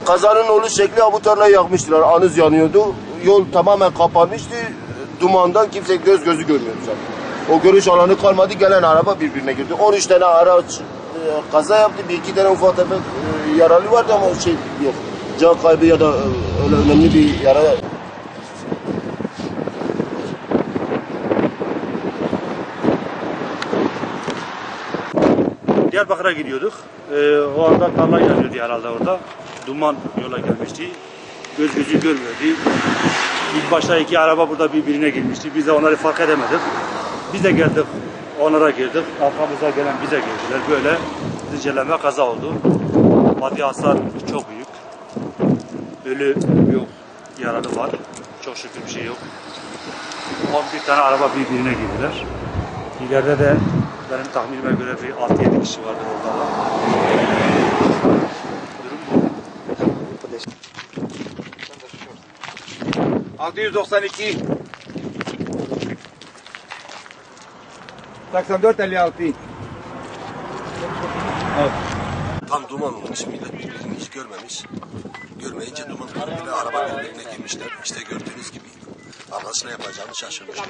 Kazanın oluş şekli bu tarlayı yakmıştılar. Anız yanıyordu. Yol tamamen kapanmıştı. Dumandan kimse gözü görmüyordu zaten. O görüş alanı kalmadı. Gelen araba birbirine girdi. 13 tane araç kaza yaptı. Bir iki tane ufak tefek yaralı vardı ama şey yok. Can kaybı ya da öyle önemli bir yara. Diyarbakır'a gidiyorduk. O anda tarla yanıyordu herhalde orada. Duman yola gelmişti. Gözü görmüyordu. İlk başta iki araba burada birbirine girmişti. Biz de onları fark edemedik. Biz de geldik, onlara girdik. Arkamıza gelen bize girdiler. Böyle zincirleme kaza oldu. Maddi hasar çok büyük. Ölü yok, yaralı var. Çok şükür bir şey yok. 11 tane araba birbirine girdiler. İleride de benim tahminime göre bir 6-7 kişi vardır orada. Durum bu. 692 8456. Tam duman olmuş. Millet birbirini hiç görmemiş. Görmeyince duman bile araba birbirine girmişler. İşte gördüğünüz gibi. Arkadaş ne yapacağını şaşırmışlar.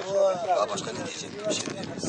Daha başka ne diyeceğim bir şey diyemez.